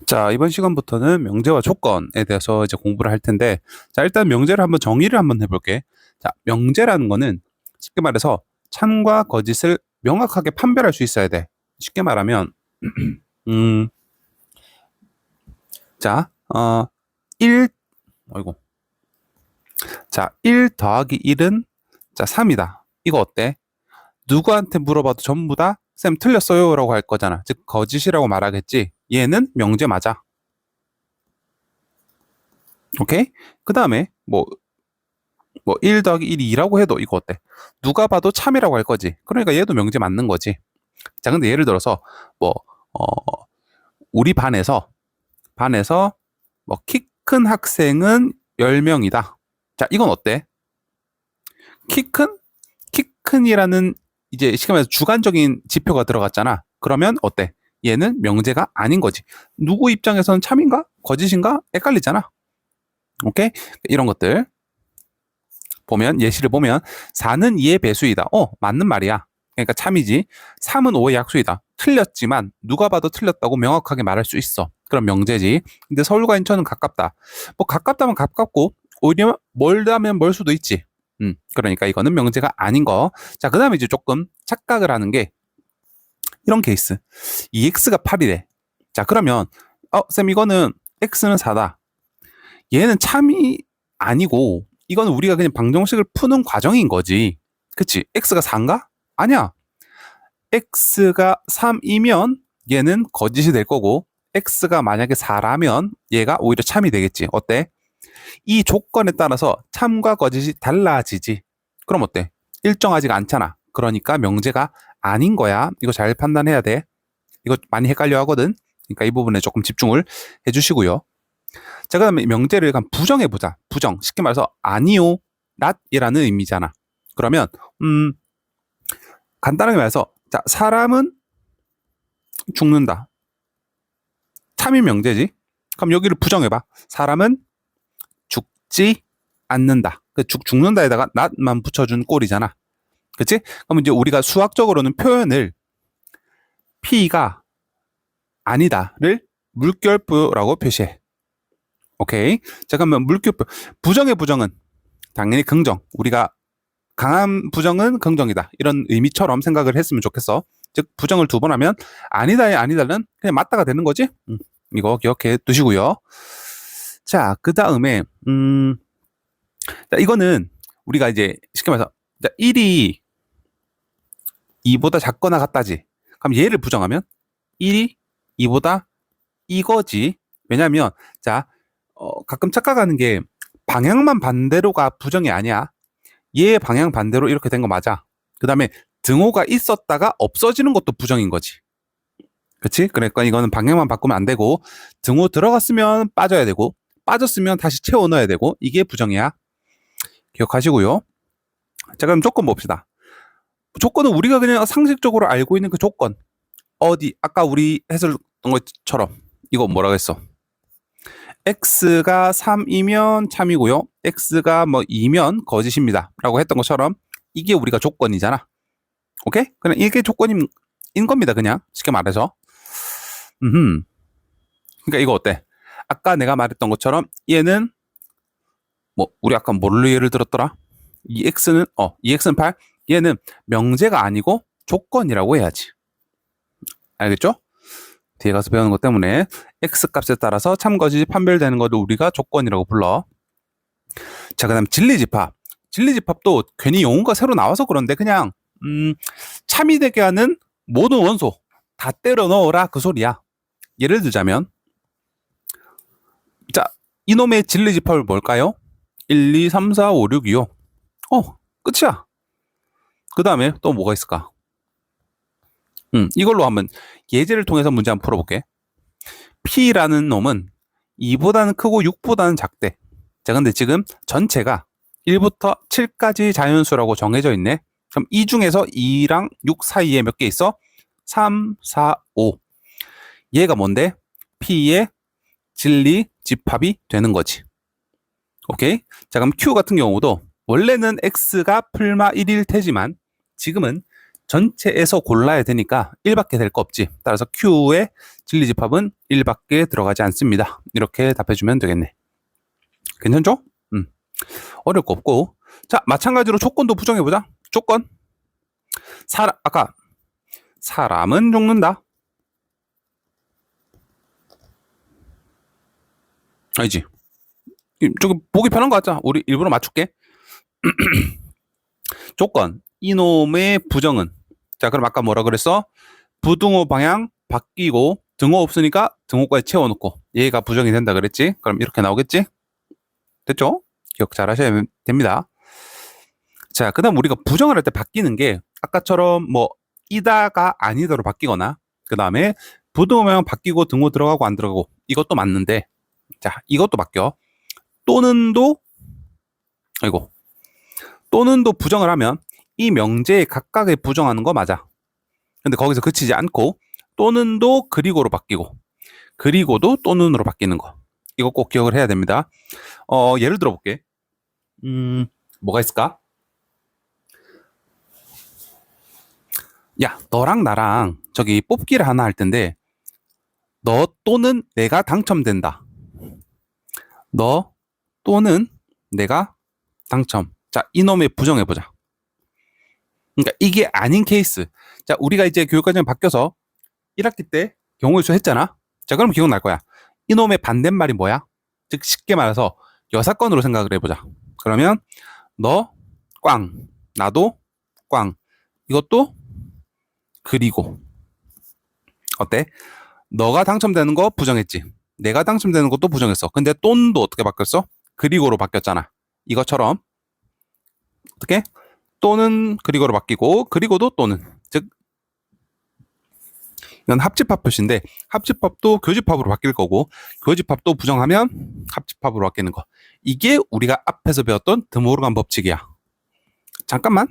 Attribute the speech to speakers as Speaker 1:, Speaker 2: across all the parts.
Speaker 1: 자, 이번 시간부터는 명제와 조건에 대해서 이제 공부를 할 텐데, 자, 일단 명제를 한번 정의를 한번 해볼게. 자, 명제라는 거는 쉽게 말해서 참과 거짓을 명확하게 판별할 수 있어야 돼. 쉽게 말하면, 음, 자, 1, 어이고. 자, 1 더하기 1은 자, 3이다. 이거 어때? 누구한테 물어봐도 전부 다 쌤 틀렸어요 라고 할 거잖아. 즉, 거짓이라고 말하겠지. 얘는 명제 맞아. 오케이? 그 다음에 뭐 1 더하기 1이 2라고 해도 이거 어때? 누가 봐도 참이라고 할 거지. 그러니까 얘도 명제 맞는 거지. 자, 근데 예를 들어서 뭐 우리 반에서 뭐 키 큰 학생은 10명이다. 자, 이건 어때? 키 큰? 키 큰이라는 이제 쉽게 말해서 주관적인 지표가 들어갔잖아. 그러면 어때? 얘는 명제가 아닌 거지. 누구 입장에서는 참인가? 거짓인가? 헷갈리잖아. 오케이? 이런 것들. 보면 예시를 보면 4는 2의 배수이다. 맞는 말이야. 그러니까 참이지. 3은 5의 약수이다. 틀렸지만 누가 봐도 틀렸다고 명확하게 말할 수 있어. 그럼 명제지. 근데 서울과 인천은 가깝다. 뭐 가깝다면 가깝고 오히려 멀다면 멀 수도 있지. 그러니까 이거는 명제가 아닌 거. 자, 그다음에 이제 조금 착각을 하는 게 이런 케이스. 2x가 8이래. 자, 그러면 쌤 이거는 x는 4다. 얘는 참이 아니고 이거는 우리가 그냥 방정식을 푸는 과정인 거지. 그치? x가 4인가? 아니야. x가 3이면 얘는 거짓이 될 거고 x가 만약에 4라면 얘가 오히려 참이 되겠지. 어때? 이 조건에 따라서 참과 거짓이 달라지지. 그럼 어때? 일정하지가 않잖아. 그러니까 명제가 아닌 거야. 이거 잘 판단해야 돼. 이거 많이 헷갈려 하거든. 그러니까 이 부분에 조금 집중을 해주시고요. 자, 그다음에 명제를 약간 부정해 보자. 부정. 쉽게 말해서 아니요, not이라는 의미잖아. 그러면 간단하게 말해서 자, 사람은 죽는다. 참인 명제지. 그럼 여기를 부정해 봐. 사람은 죽지 않는다. 죽는다에다가 not만 붙여준 꼴이잖아. 그치? 그럼 이제 우리가 수학적으로는 표현을 P가 아니다를 물결표라고 표시해. 오케이. 자, 그러면 물결표. 부정의 부정은 당연히 긍정. 우리가 강한 부정은 긍정이다. 이런 의미처럼 생각을 했으면 좋겠어. 즉, 부정을 두 번 하면 아니다의 아니다는 그냥 맞다가 되는 거지. 이거 기억해 두시고요. 자, 그 다음에, 자, 이거는 우리가 이제 쉽게 말해서 자, 1이 2보다 작거나 같다지. 그럼 얘를 부정하면 1이 2보다 이거지. 왜냐면, 자, 가끔 착각하는 게 방향만 반대로가 부정이 아니야. 얘 방향 반대로 이렇게 된 거 맞아. 그 다음에 등호가 있었다가 없어지는 것도 부정인 거지. 그치? 그러니까 이거는 방향만 바꾸면 안 되고 등호 들어갔으면 빠져야 되고 빠졌으면 다시 채워 넣어야 되고 이게 부정이야. 기억하시고요. 자, 그럼 조건 봅시다. 조건은 우리가 그냥 상식적으로 알고 있는 그 조건. 아까 우리 해설했던 것처럼 이거 뭐라고 했어? x가 3이면 참이고요. x가 뭐 2면 거짓입니다. 라고 했던 것처럼 이게 우리가 조건이잖아. 오케이? 그냥 이게 조건인 겁니다. 그냥 쉽게 말해서. 그러니까 이거 어때? 아까 내가 말했던 것처럼 얘는 뭐 우리 아까 뭘로 예를 들었더라? 이 x는 8. 얘는 명제가 아니고 조건이라고 해야지. 알겠죠? 뒤에 가서 배우는 것 때문에 x 값에 따라서 참거짓이 판별되는 것을 우리가 조건이라고 불러. 자, 그다음 진리집합. 진리집합도 괜히 용어가 새로 나와서 그런데 그냥 참이 되게 하는 모든 원소 다 때려 넣어라 그 소리야. 예를 들자면 자, 이놈의 진리집합을 뭘까요? 1, 2, 3, 4, 5, 6, 2, 5. 끝이야. 그 다음에 또 뭐가 있을까? 이걸로 한번 예제를 통해서 문제 한번 풀어볼게. P라는 놈은 2보다는 크고 6보다는 작대. 자, 근데 지금 전체가 1부터 7까지 자연수라고 정해져 있네. 그럼 이 중에서 2랑 6 사이에 몇 개 있어? 3, 4, 5. 얘가 뭔데? P의 진리 집합이 되는 거지. 오케이? 자, 그럼 Q 같은 경우도 원래는 X가 풀마 1일 테지만 지금은 전체에서 골라야 되니까 1밖에 될 거 없지. 따라서 Q의 진리집합은 1밖에 들어가지 않습니다. 이렇게 답해주면 되겠네. 괜찮죠? 어려울 거 없고. 자, 마찬가지로 조건도 부정해보자. 조건. 아까 사람은 죽는다. 아니지. 저기 보기 편한 거 같자. 우리 일부러 맞출게. 조건. 이놈의 부정은. 자, 그럼 아까 뭐라 그랬어? 부등호 방향 바뀌고 등호 없으니까 등호까지 채워놓고 얘가 부정이 된다 그랬지? 그럼 이렇게 나오겠지? 됐죠? 기억 잘 하셔야 됩니다. 자, 그 다음 우리가 부정을 할 때 바뀌는 게 아까처럼 뭐 이다가 아니다로 바뀌거나 그 다음에 부등호 방향 바뀌고 등호 들어가고 안 들어가고 이것도 맞는데 자, 이것도 바뀌어. 또는도 부정을 하면 이 명제에 각각에 부정하는 거 맞아. 근데 거기서 그치지 않고 또는도 그리고로 바뀌고 그리고도 또는으로 바뀌는 거. 이거 꼭 기억을 해야 됩니다. 예를 들어 볼게. 뭐가 있을까? 야, 너랑 나랑 저기 뽑기를 하나 할 텐데 너 또는 내가 당첨된다. 너 또는 내가 당첨. 자, 이놈의 부정해보자. 그러니까 이게 아닌 케이스. 자, 우리가 이제 교육과정이 바뀌어서 1학기 때 경우의 수 했잖아. 자, 그럼 기억날 거야. 이놈의 반대말이 뭐야? 즉 쉽게 말해서 여사건으로 생각을 해보자. 그러면 너 꽝, 나도 꽝. 이것도 그리고 어때? 너가 당첨되는 거 부정했지. 내가 당첨되는 것도 부정했어. 근데 또는도 어떻게 바뀌었어? 그리고로 바뀌었잖아. 이것처럼 어떻게? 또는 그리고로 바뀌고 그리고도 또는. 즉 이건 합집합 표시인데 합집합도 교집합으로 바뀔 거고 교집합도 부정하면 합집합으로 바뀌는 거. 이게 우리가 앞에서 배웠던 드모르간 법칙이야. 잠깐만.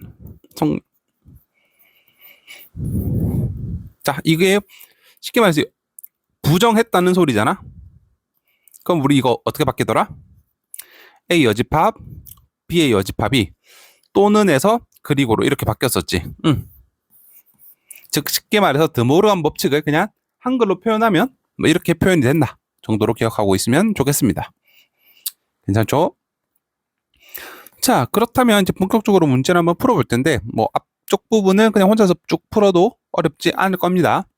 Speaker 1: 자, 이게 쉽게 말해서 부정했다는 소리잖아. 그럼 우리 이거 어떻게 바뀌더라? A 여집합, B의 여집합이 또는에서 그리고로 이렇게 바뀌었었지. 즉 쉽게 말해서 드모르간 법칙을 그냥 한글로 표현하면 뭐 이렇게 표현이 된다 정도로 기억하고 있으면 좋겠습니다. 괜찮죠? 자, 그렇다면 이제 본격적으로 문제를 한번 풀어볼 텐데 뭐 앞쪽 부분은 그냥 혼자서 쭉 풀어도 어렵지 않을 겁니다.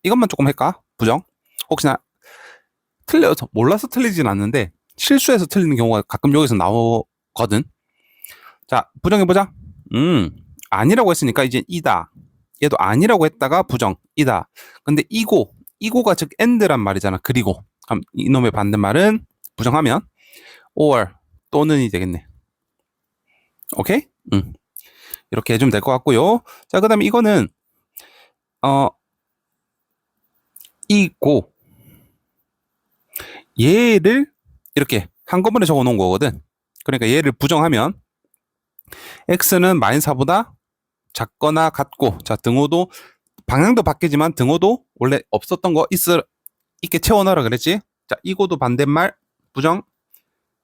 Speaker 1: 이것만 조금 할까? 부정. 혹시나 틀려서 몰라서 틀리진 않는데 실수해서 틀리는 경우가 가끔 여기서 나오거든. 자, 부정해보자. 아니라고 했으니까 이제 이다. 얘도 아니라고 했다가 부정, 이다. 근데 이고가 즉 and란 말이잖아. 그리고 그럼 이놈의 반대말은 부정하면 or 또는이 되겠네. 오케이? 이렇게 해주면 될 것 같고요. 자, 그 다음에 이거는 이고 얘를 이렇게 한꺼번에 적어 놓은 거거든. 그러니까 얘를 부정하면 x는 -4보다 작거나 같고, 자, 등호도 방향도 바뀌지만 등호도 원래 없었던 거 있게 채워넣으라 그랬지. 자, 이고도 반대말 부정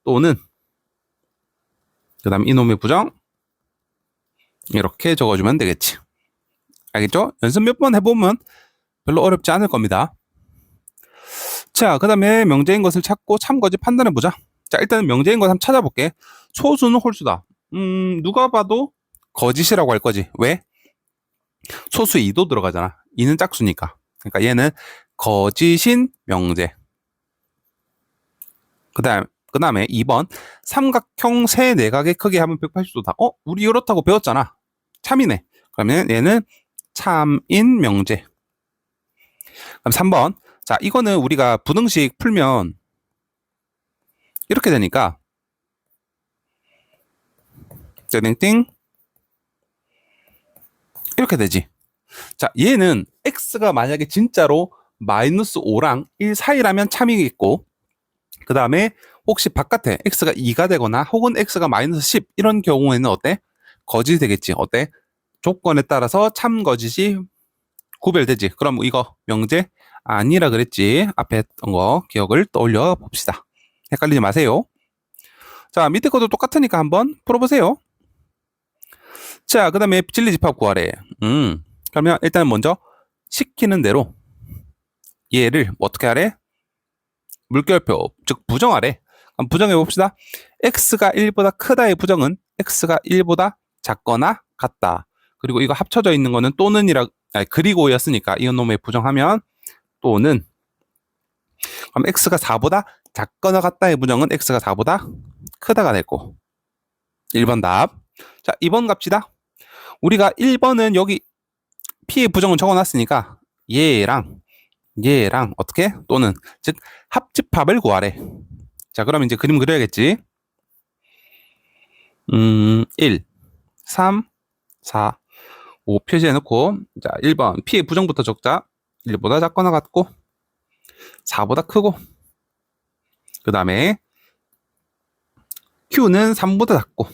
Speaker 1: 또는 그 다음 이놈의 부정 이렇게 적어주면 되겠지. 알겠죠? 연습 몇 번 해보면 별로 어렵지 않을 겁니다. 자, 그 다음에 명제인 것을 찾고 참거짓 판단해보자. 자, 일단은 명제인 것 한번 찾아볼게. 소수는 홀수다. 누가 봐도 거짓이라고 할 거지. 왜? 소수에 2도 들어가잖아. 2는 짝수니까. 그러니까 얘는 거짓인 명제. 그 다음에 2번. 삼각형 세 내각의 크기 하면 180도다. 우리 이렇다고 배웠잖아. 참이네. 그러면 얘는 참인 명제. 그럼 3번. 자, 이거는 우리가 부등식 풀면 이렇게 되니까 땡땡 이렇게 되지. 자, 얘는 x가 만약에 진짜로 -5랑 1 사이라면 참이겠고, 그 다음에 혹시 바깥에 x가 2가 되거나 혹은 x가 -10 이런 경우에는 어때? 거짓이 되겠지. 어때? 조건에 따라서 참 거짓이 구별되지. 그럼 이거 명제 아니라 그랬지. 앞에 했던 거 기억을 떠올려 봅시다. 헷갈리지 마세요. 자, 밑에 것도 똑같으니까 한번 풀어보세요. 자, 그 다음에 진리집합 구하래. 그러면 일단 먼저 시키는 대로 얘를 어떻게 하래? 물결표, 즉 부정하래. 그럼 부정해 봅시다. x가 1보다 크다의 부정은 x가 1보다 작거나 같다. 그리고 이거 합쳐져 있는 거는 또는이라, 아니, 그리고였으니까 이 놈의 부정하면 또는. 그럼 x가 4보다 작거나 같다의 부정은 x가 4보다 크다가 됐고. 1번 답. 자, 2번 갑시다. 우리가 1번은 여기 p의 부정을 적어놨으니까 얘랑 어떻게? 또는 즉 합집합을 구하래. 자, 그럼 이제 그림 그려야겠지. 1, 3, 4, 5 표시해 놓고, 자, 1번 p의 부정부터 적자. 1보다 작거나 같고 4보다 크고, 그 다음에 q는 3보다 작고, 그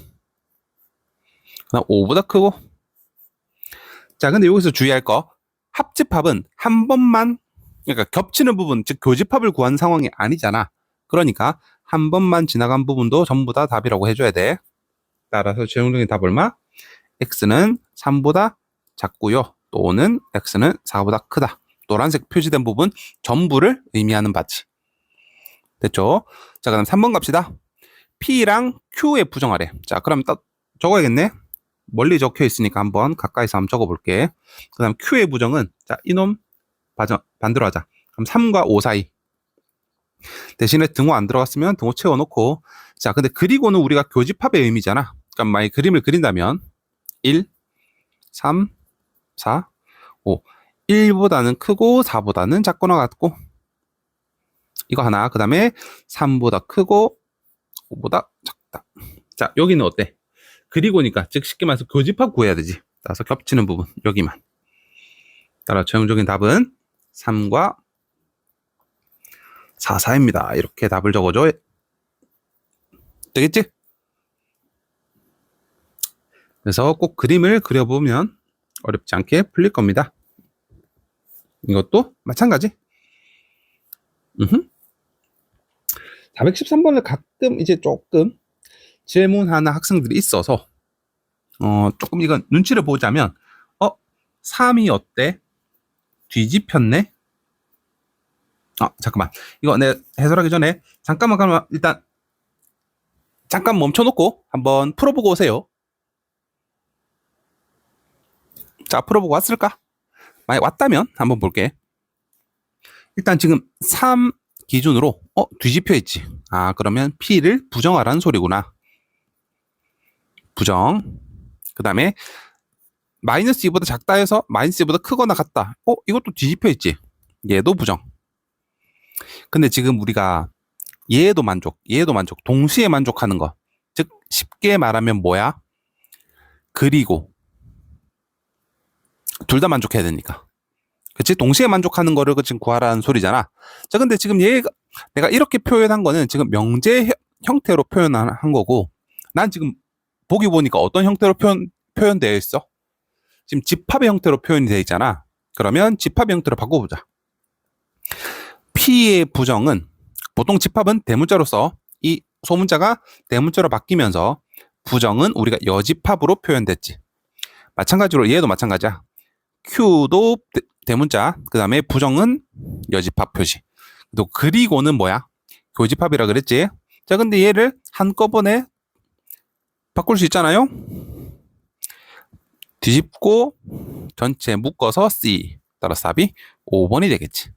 Speaker 1: 다음 5보다 크고. 자, 근데 여기서 주의할 거, 합집합은 한 번만, 그러니까 겹치는 부분, 즉 교집합을 구한 상황이 아니잖아. 그러니까 한 번만 지나간 부분도 전부 다 답이라고 해줘야 돼. 따라서 최종적인 답 얼마? x는 3보다 작고요. 또는 x는 4보다 크다. 노란색 표시된 부분 전부를 의미하는 바지. 됐죠? 자, 그럼 3번 갑시다. p랑 q에 부정하래. 자, 그럼 딱 적어야겠네. 멀리 적혀 있으니까 한번 가까이서 한번 적어볼게. 그 다음 q의 부정은, 자, 이놈 반대로 하자. 그럼 3과 5 사이. 대신에 등호 안 들어갔으면 등호 채워놓고. 자, 근데 그리고는 우리가 교집합의 의미잖아. 그러니까 만약 그림을 그린다면 1, 3, 4, 5. 1보다는 크고 4보다는 작거나 같고. 이거 하나. 그 다음에 3보다 크고 5보다 작다. 자, 여기는 어때? 그리고니까, 즉 쉽게 말해서 교집합 구해야 되지. 따라서 겹치는 부분 여기만. 따라 최종적인 답은 3과 4, 4입니다. 이렇게 답을 적어줘. 되겠지? 그래서 꼭 그림을 그려보면 어렵지 않게 풀릴 겁니다. 이것도 마찬가지. 413번을 가끔 이제 조금 질문하는 학생들이 있어서 조금 이건 눈치를 보자면 3이 어때? 뒤집혔네? 잠깐만. 이거 내가 해설하기 전에 잠깐만 일단 잠깐 멈춰놓고 한번 풀어보고 오세요. 자, 풀어보고 왔을까? 만약 왔다면 한번 볼게. 일단 지금 3 기준으로 뒤집혀 있지. 그러면 P를 부정하라는 소리구나. 부정. 그 다음에 마이너스 2보다 작다 해서 마이너스 2보다 크거나 같다. 이것도 뒤집혀 있지. 얘도 부정. 근데 지금 우리가 얘도 만족, 동시에 만족하는 거. 즉 쉽게 말하면 뭐야? 그리고 둘 다 만족해야 되니까. 그치? 동시에 만족하는 거를 지금 구하라는 소리잖아. 자, 근데 지금 얘가 내가 이렇게 표현한 거는 지금 명제 형태로 표현한 거고, 난 지금 보기 보니까 어떤 형태로 표현되어 있어? 지금 집합의 형태로 표현이 되어 있잖아. 그러면 집합의 형태로 바꿔보자. P의 부정은, 보통 집합은 대문자로 써. 이 소문자가 대문자로 바뀌면서 부정은 우리가 여집합으로 표현됐지. 마찬가지로 얘도 마찬가지야. Q도 대문자, 그 다음에 부정은 여집합 표시. 또 그리고는 뭐야? 교집합이라 그랬지. 자, 근데 얘를 한꺼번에 바꿀 수 있잖아요. 뒤집고 전체 묶어서 C. 따라서 답이 5번이 되겠지.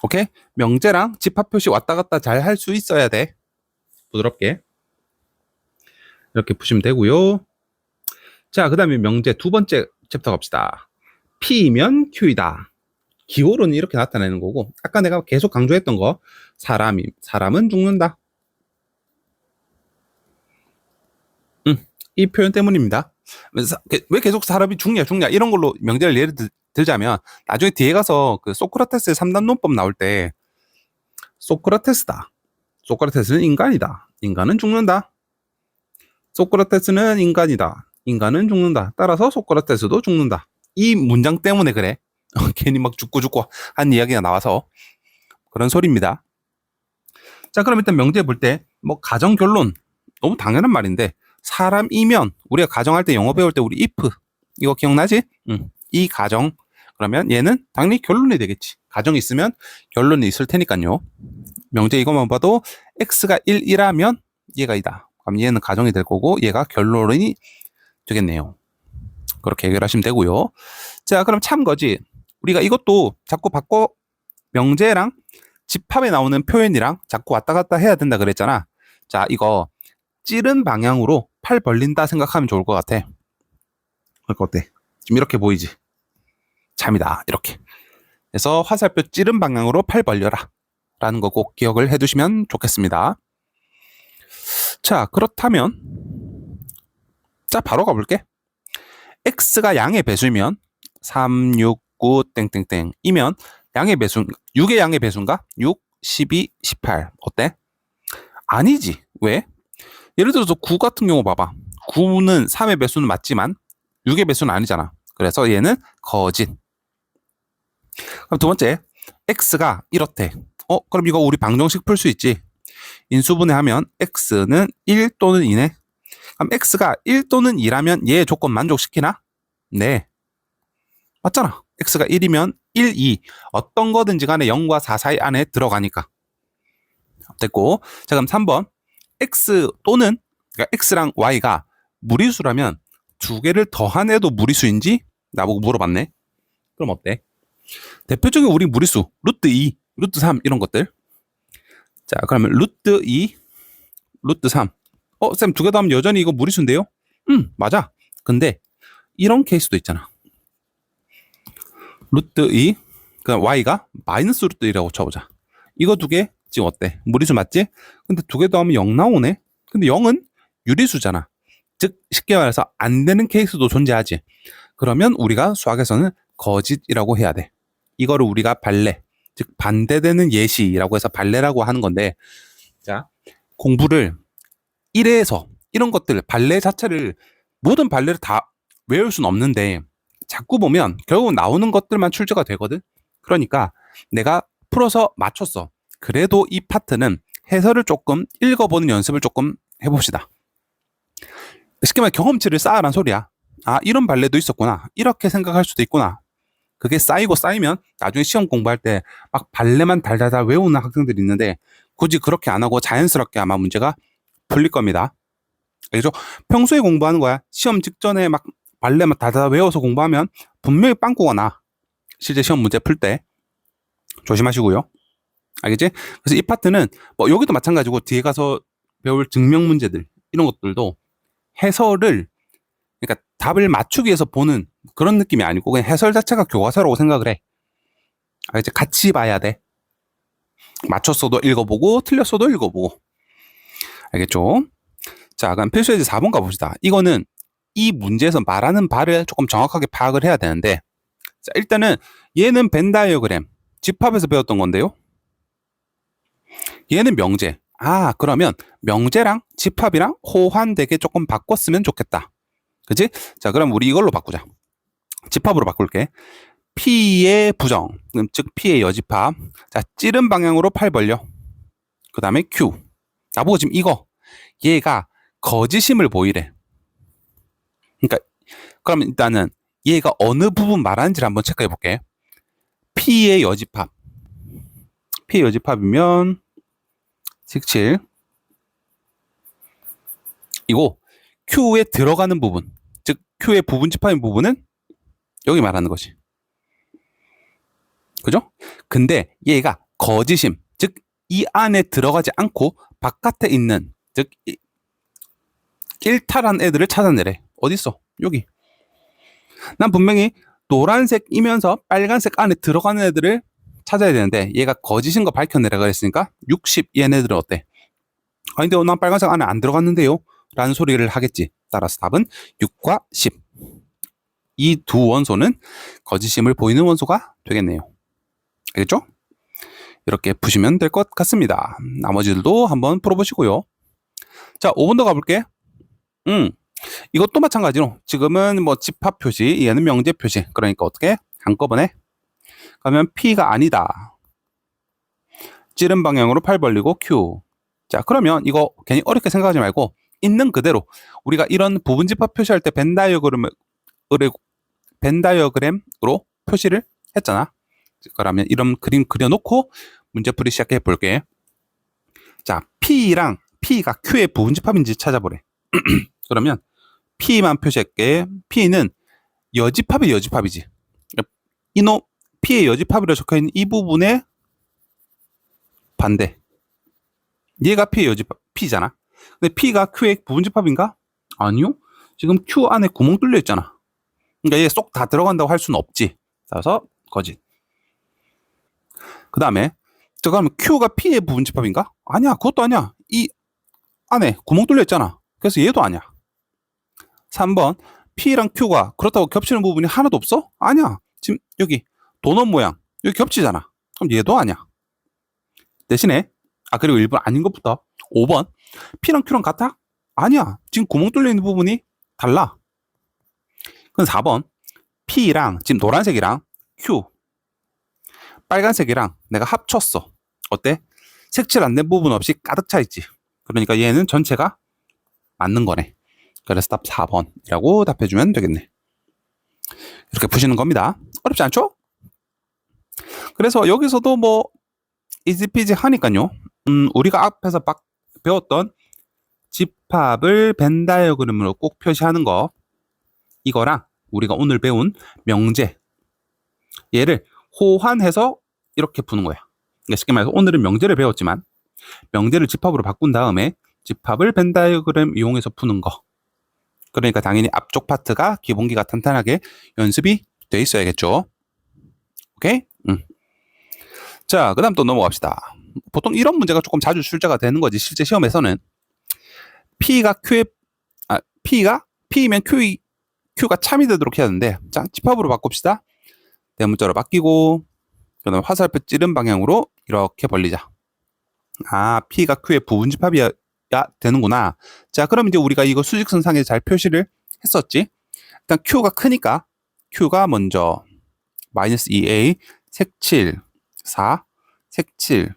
Speaker 1: 오케이? 명제랑 집합 표시 왔다 갔다 잘 할 수 있어야 돼. 부드럽게. 이렇게 푸시면 되고요. 자, 그 다음에 명제 두 번째 챕터 갑시다. P면 Q이다. 기호로는 이렇게 나타내는 거고, 아까 내가 계속 강조했던 거, 사람은 죽는다. 이 표현 때문입니다. 왜 계속 사람이 죽냐 이런 걸로 명제를 예를 들자면, 나중에 뒤에 가서 그 소크라테스의 3단 논법 나올 때 소크라테스다. 소크라테스는 인간이다. 인간은 죽는다. 소크라테스는 인간이다. 인간은 죽는다. 따라서 소크라테스도 죽는다. 이 문장 때문에 그래. 괜히 막 죽고 한 이야기가 나와서 그런 소리입니다. 자, 그럼 일단 명제 볼 때 뭐 가정 결론 너무 당연한 말인데, 사람이면 우리가 가정할 때 영어 배울 때 우리 if 이거 기억나지? 이 가정 그러면 얘는 당연히 결론이 되겠지. 가정이 있으면 결론이 있을 테니까요. 명제 이것만 봐도 x가 1이라면 얘가 2다. 그럼 얘는 가정이 될 거고 얘가 결론이 되겠네요. 그렇게 해결하시면 되고요. 자, 그럼 참거지. 우리가 이것도 자꾸 바꿔 명제랑 집합에 나오는 표현이랑 자꾸 왔다 갔다 해야 된다 그랬잖아. 자, 이거 찌른 방향으로 팔 벌린다 생각하면 좋을 것 같아. 그러니까 어때? 지금 이렇게 보이지? 참이다. 이렇게. 그래서 화살표 찌른 방향으로 팔 벌려라. 라는 거 꼭 기억을 해두시면 좋겠습니다. 자, 그렇다면 자, 바로 가볼게. x가 양의 배수면 3, 6, 9, 땡땡땡 이면 양의 배수 6의 양의 배수인가? 6, 12, 18 어때? 아니지. 왜? 예를 들어서 9 같은 경우 봐봐. 9는 3의 배수는 맞지만 6의 배수는 아니잖아. 그래서 얘는 거짓. 그럼 두 번째, x가 이렇대. 그럼 이거 우리 방정식 풀 수 있지. 인수분해하면 x는 1 또는 2네. 그럼 x가 1 또는 2라면 얘 조건 만족시키나? 네. 맞잖아. x가 1이면 1, 2 어떤 거든지 간에 0과 4 사이 안에 들어가니까. 됐고. 자, 그럼 3번. x 또는 그러니까 x랑 y가 무리수라면 두 개를 더한 애도 무리수인지 나보고 물어봤네. 그럼 어때? 대표적인 우리 무리수 루트 2, 루트 3 이런 것들. 자, 그러면 루트 2, 루트 3. 쌤 두 개 더하면 여전히 이거 무리수인데요? 맞아. 근데 이런 케이스도 있잖아. 루트 2, 그럼 y가 마이너스 루트 2라고 쳐보자. 이거 두 개 지금 어때? 무리수 맞지? 근데 두 개 더하면 0 나오네? 근데 0은 유리수잖아. 즉 쉽게 말해서 안 되는 케이스도 존재하지. 그러면 우리가 수학에서는 거짓이라고 해야 돼. 이거를 우리가 발레, 즉 반대되는 예시라고 해서 발레라고 하는 건데, 자, 공부를 1에서 이런 것들 발레 자체를 모든 발레를 다 외울 수는 없는데 자꾸 보면 결국 나오는 것들만 출제가 되거든. 그러니까 내가 풀어서 맞췄어. 그래도 이 파트는 해설을 조금 읽어보는 연습을 조금 해봅시다. 쉽게 말해 경험치를 쌓아란 소리야. 아, 이런 발레도 있었구나. 이렇게 생각할 수도 있구나. 그게 쌓이고 쌓이면 나중에 시험 공부할 때 막 발레만 달달달 외우는 학생들이 있는데 굳이 그렇게 안 하고 자연스럽게 아마 문제가 풀릴 겁니다. 알겠죠? 평소에 공부하는 거야. 시험 직전에 막 발레만 달달달 외워서 공부하면 분명히 빵꾸가 나. 실제 시험 문제 풀 때 조심하시고요. 알겠지? 그래서 이 파트는 뭐 여기도 마찬가지고 뒤에 가서 배울 증명 문제들 이런 것들도 해설을 그러니까 답을 맞추기 위해서 보는 그런 느낌이 아니고 그냥 해설 자체가 교과서라고 생각을 해. 알겠지? 같이 봐야 돼. 맞췄어도 읽어보고 틀렸어도 읽어보고. 알겠죠? 자, 그럼 필수예제 4번 가봅시다. 이거는 이 문제에서 말하는 바를 조금 정확하게 파악을 해야 되는데 자, 일단은 얘는 벤 다이어그램 집합에서 배웠던 건데요. 얘는 명제. 아, 그러면 명제랑 집합이랑 호환되게 조금 바꿨으면 좋겠다. 그치? 자, 그럼 우리 이걸로 바꾸자. 집합으로 바꿀게. P의 부정, 즉 P의 여집합. 자, 찌른 방향으로 팔 벌려. 그 다음에 Q. 나보고 지금 이거 얘가 거짓임을 보이래. 그러니까 그럼 일단은 얘가 어느 부분 말하는지를 한번 체크해 볼게. P의 여집합. P의 여집합이면 17. 이거 Q에 들어가는 부분, 즉 Q의 부분 집합인 부분은 여기 말하는 거지. 그죠? 근데 얘가 거짓임, 즉 이 안에 들어가지 않고 바깥에 있는, 즉 일탈한 애들을 찾아내래. 어딨어? 여기. 난 분명히 노란색이면서 빨간색 안에 들어가는 애들을 찾아야 되는데 얘가 거짓인 거 밝혀내라 그랬으니까 60 얘네들은 어때? 아니 근데 난 빨간색 안에 안 들어갔는데요? 라는 소리를 하겠지. 따라서 답은 6과 10. 이 두 원소는 거짓임을 보이는 원소가 되겠네요. 알겠죠? 이렇게 푸시면 될 것 같습니다. 나머지들도 한번 풀어보시고요. 자, 5번 더 가볼게. 이것도 마찬가지로 지금은 뭐 집합 표시, 얘는 명제 표시. 그러니까 어떻게? 한꺼번에 그러면 P가 아니다. 찌른 방향으로 팔 벌리고 Q. 자, 그러면 이거 괜히 어렵게 생각하지 말고 있는 그대로 우리가 이런 부분집합 표시할 때 벤다이어그램으로 표시를 했잖아. 그러면 이런 그림 그려놓고 문제풀이 시작해 볼게. 자, P가 Q의 부분집합인지 찾아보래. 그러면 P만 표시할게. P는 여집합이 여집합이지. 이놈 P의 여집합이라고 적혀있는 이 부분의 반대. 얘가 P의 여집합, P잖아. 근데 P가 Q의 부분집합인가? 아니요. 지금 Q 안에 구멍 뚫려 있잖아. 그러니까 얘 쏙 다 들어간다고 할 수는 없지. 따라서 거짓. 그 다음에 그러면 Q가 P의 부분집합인가? 아니야. 그것도 아니야. 이 안에 구멍 뚫려 있잖아. 그래서 얘도 아니야. 3번 P랑 Q가 그렇다고 겹치는 부분이 하나도 없어? 아니야. 지금 여기 도넛 모양 여기 겹치잖아. 그럼 얘도 아니야. 대신에 그리고 1번 아닌 것부터 5번 P랑 Q랑 같아? 아니야. 지금 구멍 뚫려 있는 부분이 달라. 그럼 4번 P랑 지금 노란색이랑 Q 빨간색이랑 내가 합쳤어. 어때? 색칠 안 된 부분 없이 가득 차 있지. 그러니까 얘는 전체가 맞는 거네. 그래서 답 4번이라고 답해주면 되겠네. 이렇게 푸시는 겁니다. 어렵지 않죠? 그래서 여기서도 뭐 이지피지 하니까요. 우리가 앞에서 배웠던 집합을 벤 다이어그램으로 꼭 표시하는 거, 이거랑 우리가 오늘 배운 명제, 얘를 호환해서 이렇게 푸는 거야. 그러니까 쉽게 말해서 오늘은 명제를 배웠지만 명제를 집합으로 바꾼 다음에 집합을 벤 다이어그램 이용해서 푸는 거. 그러니까 당연히 앞쪽 파트가 기본기가 탄탄하게 연습이 돼 있어야겠죠. 오케이? 자, 그 다음 또 넘어갑시다. 보통 이런 문제가 조금 자주 출제가 되는 거지. 실제 시험에서는 P면 Q가 참이 되도록 해야 되는데, 자, 집합으로 바꿉시다. 대문자로 바뀌고, 그 다음에 화살표 찌른 방향으로 이렇게 벌리자. P가 Q의 부분집합이야 되는구나. 자, 그럼 이제 우리가 이거 수직선상에 잘 표시를 했었지. 일단 Q가 크니까 Q가 먼저 마이너스 2A 색칠 4 색칠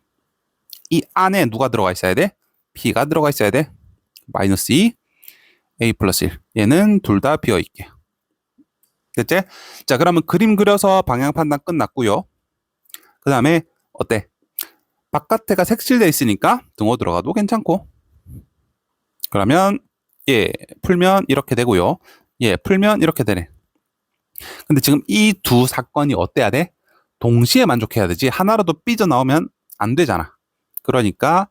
Speaker 1: 이 안에 누가 들어가 있어야 돼? P가 들어가 있어야 돼. 마이너스 2 A 플러스 1 얘는 둘 다 비어있게. 됐지? 자, 그러면 그림 그려서 방향 판단 끝났고요. 그 다음에 어때? 바깥에가 색칠돼 있으니까 등호 들어가도 괜찮고, 그러면 풀면 이렇게 되고요. 풀면 이렇게 되네. 근데 지금 이 두 사건이 어때야 돼? 동시에 만족해야 되지. 하나라도 삐져나오면 안 되잖아. 그러니까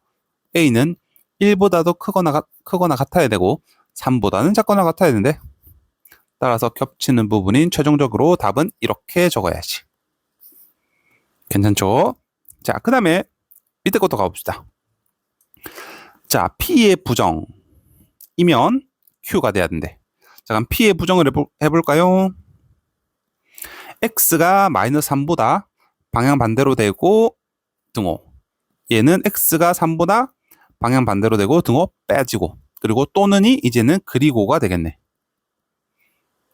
Speaker 1: A는 1보다도 크거나 같아야 되고 3보다는 작거나 같아야 되는데, 따라서 겹치는 부분인 최종적으로 답은 이렇게 적어야지. 괜찮죠? 자, 그 다음에 밑에 것도 가봅시다. 자, P의 부정이면 Q가 돼야 된대. 자, 그럼 P의 부정을 해볼까요? X가 마이너스 3보다 방향 반대로 되고 등호. 얘는 X가 3보다 방향 반대로 되고 등호 빼지고, 그리고 또는이 이제는 그리고가 되겠네.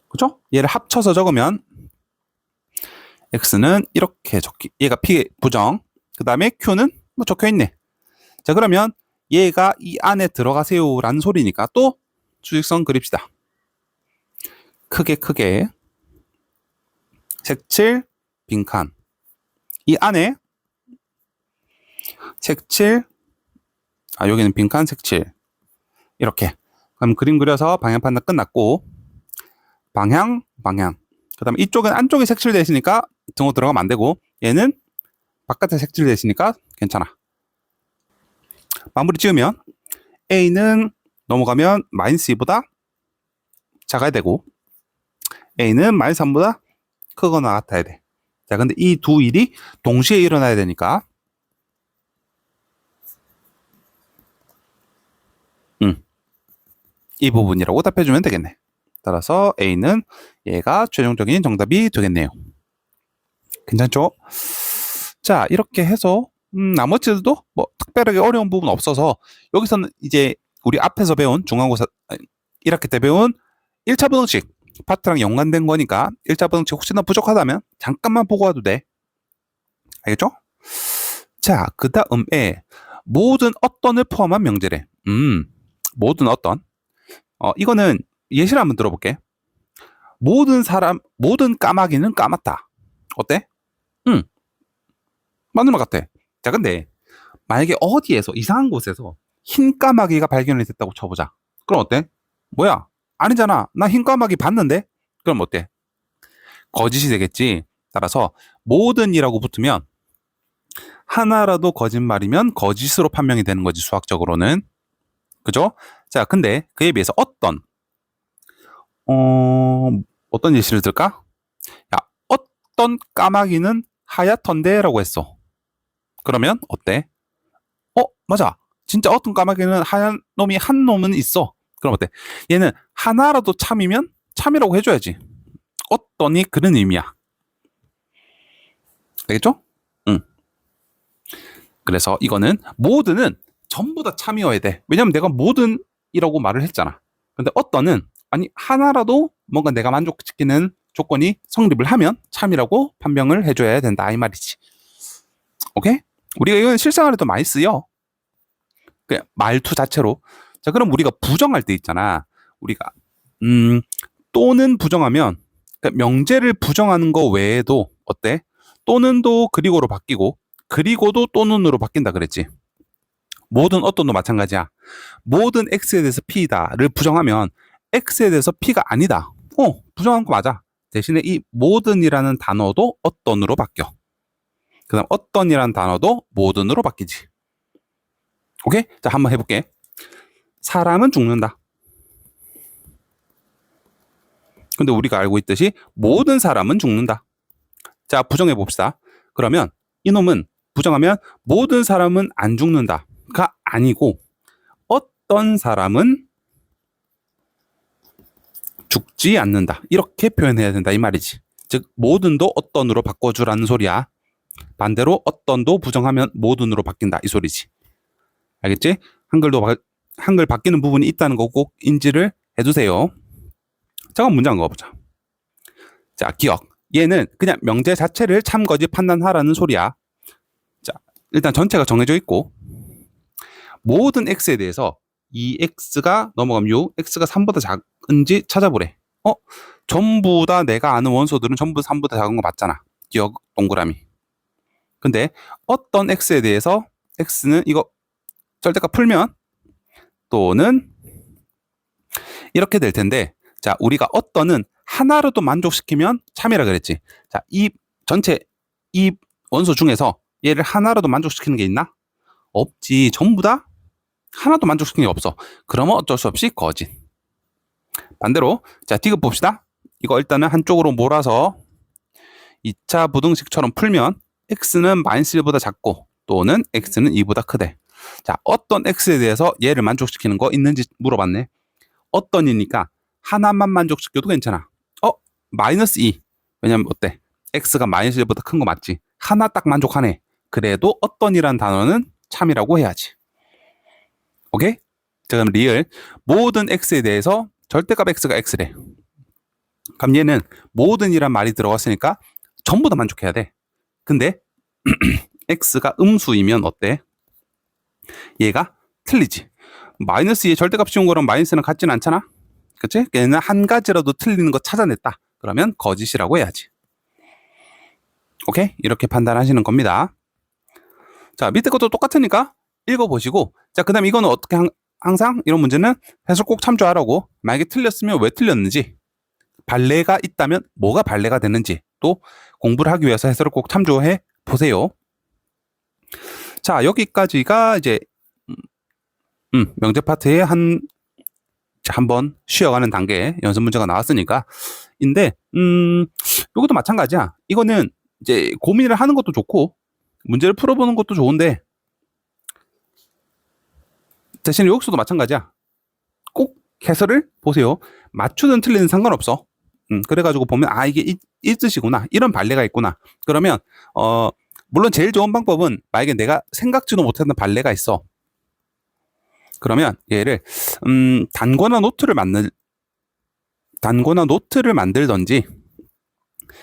Speaker 1: 그죠? 얘를 합쳐서 적으면 X는 이렇게 얘가 P의 부정, 그 다음에 Q는 뭐 적혀있네. 자, 그러면 얘가 이 안에 들어가세요 라는 소리니까 또 수직선 그립시다. 크게 색칠 빈칸, 이 안에 색칠 여기는 빈칸 색칠 이렇게. 그럼 그림 그려서 방향 판단 끝났고, 방향 그 다음에 이쪽은 안쪽에 색칠되어 있으니까 등호 들어가면 안 되고, 얘는 바깥에 색칠되어 있으니까 괜찮아. 마무리 지으면 A는 넘어가면 마이너스 2보다 작아야 되고 A는 마이너스 3보다 크거나 같아야 돼. 자, 근데 이 두 일이 동시에 일어나야 되니까 이 부분이라고 답해주면 되겠네. 따라서 A는 얘가 최종적인 정답이 되겠네요. 괜찮죠? 자, 이렇게 해서 나머지들도 뭐 특별하게 어려운 부분 없어서, 여기서는 이제 우리 앞에서 배운 중간고사 1학기 때 배운 1차 부등식 파트랑 연관된 거니까 1차 부등식 혹시나 부족하다면 잠깐만 보고 와도 돼. 알겠죠? 자, 그 다음에 모든 어떤을 포함한 명제래. 모든 어떤. 이거는 예시를 한번 들어볼게. 모든 까마귀는 까맣다. 어때? 응, 맞는 것 같아. 자, 근데 만약에 어디에서 이상한 곳에서 흰 까마귀가 발견이 됐다고 쳐보자. 그럼 어때? 뭐야? 아니잖아. 나 흰 까마귀 봤는데? 그럼 어때? 거짓이 되겠지. 따라서 모든이라고 붙으면 하나라도 거짓말이면 거짓으로 판명이 되는 거지, 수학적으로는. 그죠? 자, 근데 그에 비해서 어, 어떤 예시를 들까? 야, 어떤 까마귀는 하얗던데라고 했어. 그러면 어때? 맞아. 진짜 어떤 까마귀는 하얀 놈이 한 놈은 있어. 그럼 어때? 얘는 하나라도 참이면 참이라고 해줘야지. 어떠니 그런 의미야. 알겠죠? 응. 그래서 이거는 모든은 전부 다 참이어야 돼. 왜냐면 내가 모든이라고 말을 했잖아. 근데 어떠는 아니 하나라도 뭔가 내가 만족시키는 조건이 성립을 하면 참이라고 판명을 해줘야 된다 이 말이지. 오케이? 우리가 이건 실생활에도 많이 쓰여. 그냥 말투 자체로. 자, 그럼 우리가 부정할 때 있잖아. 우리가 또는 부정하면 그러니까 명제를 부정하는 거 외에도 어때? 또는도 그리고로 바뀌고 그리고도 또는으로 바뀐다 그랬지. 모든 어떤도 마찬가지야. 모든 x에 대해서 p다를 부정하면 x에 대해서 p가 아니다. 부정한 거 맞아. 대신에 이 모든이라는 단어도 어떤으로 바뀌어. 그 다음 어떤이라는 단어도 모든으로 바뀌지. 오케이? 자, 한번 해볼게. 사람은 죽는다. 근데 우리가 알고 있듯이 모든 사람은 죽는다. 자, 부정해 봅시다. 그러면 이놈은 부정하면 모든 사람은 안 죽는다가 아니고 어떤 사람은 죽지 않는다. 이렇게 표현해야 된다 이 말이지. 즉 모든도 어떤으로 바꿔주라는 소리야. 반대로 어떤도 부정하면 모든으로 바뀐다 이 소리지. 알겠지? 한글 바뀌는 부분이 있다는 거 꼭 인지를 해두세요. 자, 그럼 문제 한번 가보자. 자, 기억. 얘는 그냥 명제 자체를 참거짓 판단하라는 소리야. 자, 일단 전체가 정해져 있고 모든 x에 대해서 2x가 넘어가면 6, x가 3보다 작은지 찾아보래. 전부 다 내가 아는 원소들은 전부 3보다 작은 거 맞잖아. 기억 동그라미. 근데 어떤 x에 대해서 x는 이거 절대값 풀면 또는 이렇게 될 텐데 자, 우리가 어떤은 하나로도 만족시키면 참이라 그랬지. 자, 이 원소 중에서 얘를 하나로도 만족시키는 게 있나? 없지. 전부 다 하나도 만족시키는 게 없어. 그러면 어쩔 수 없이 거짓. 반대로 자, 디귿 봅시다. 이거 일단은 한쪽으로 몰아서 2차 부등식처럼 풀면 x는 -1보다 작고 또는 x는 2보다 크대. 자, 어떤 x에 대해서 얘를 만족시키는 거 있는지 물어봤네. 어떤이니까 하나만 만족시켜도 괜찮아. -2. 왜냐면 어때? x가 -1보다 큰 거 맞지? 하나 딱 만족하네. 그래도 어떤이란 단어는 참이라고 해야지. 오케이? 자, 그럼 리을 모든 x에 대해서 절대값 x가 x래. 그럼 얘는 모든이란 말이 들어갔으니까 전부 다 만족해야 돼. 근데 x가 음수이면 어때? 얘가 틀리지. -2의 절대값 씌운 거랑 마이너스는 같지는 않잖아. 그치? 얘는 한 가지라도 틀리는 거 찾아냈다. 그러면 거짓이라고 해야지. 오케이? 이렇게 판단하시는 겁니다. 자, 밑에 것도 똑같으니까 읽어보시고 자, 그 다음 이거는 어떻게 항상 이런 문제는 해설 꼭 참조하라고. 만약에 틀렸으면 왜 틀렸는지, 발레가 있다면 뭐가 발레가 되는지 또 공부를 하기 위해서 해설을 꼭 참조해 보세요. 자, 여기까지가 이제 명제 파트의 한번 쉬어가는 단계 연습 문제가 나왔으니까 인데 이것도 마찬가지야. 이거는 이제 고민을 하는 것도 좋고 문제를 풀어보는 것도 좋은데 대신 여기서도 마찬가지야. 꼭 해설을 보세요. 맞추든 틀리든 상관없어. 그래가지고 보면 이게 이 뜻이구나. 이런 발레가 있구나. 그러면 물론 제일 좋은 방법은 만약에 내가 생각지도 못했던 발레가 있어. 그러면 얘를 단거나 노트를 만들던지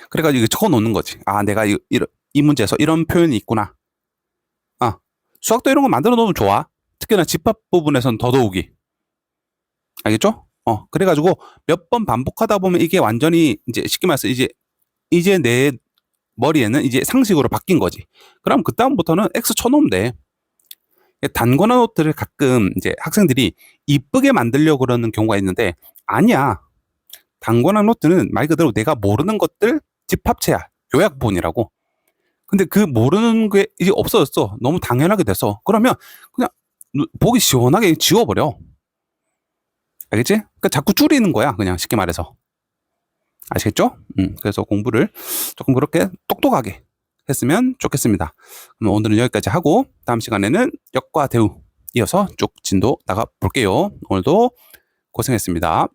Speaker 1: 그래가지고 적어 놓는 거지. 내가 이 문제에서 이런 표현이 있구나. 수학도 이런 거 만들어 놓으면 좋아. 특히나 집합 부분에서는 더더욱이. 알겠죠? 그래가지고 몇 번 반복하다 보면 이게 완전히 이제 쉽게 말해서 이제 내 머리에는 이제 상식으로 바뀐 거지. 그럼 그다음부터는 X 쳐놓으면 돼. 단권화 노트를 가끔 이제 학생들이 이쁘게 만들려고 그러는 경우가 있는데, 아니야. 단권화 노트는 말 그대로 내가 모르는 것들 집합체야. 요약본이라고. 근데 그 모르는 게 이제 없어졌어. 너무 당연하게 돼서. 그러면 그냥 보기 시원하게 지워버려. 알겠지? 그러니까 자꾸 줄이는 거야. 그냥 쉽게 말해서. 아시겠죠? 그래서 공부를 조금 그렇게 똑똑하게 했으면 좋겠습니다. 그럼 오늘은 여기까지 하고 다음 시간에는 역과 대우 이어서 쭉 진도 나가 볼게요. 오늘도 고생했습니다.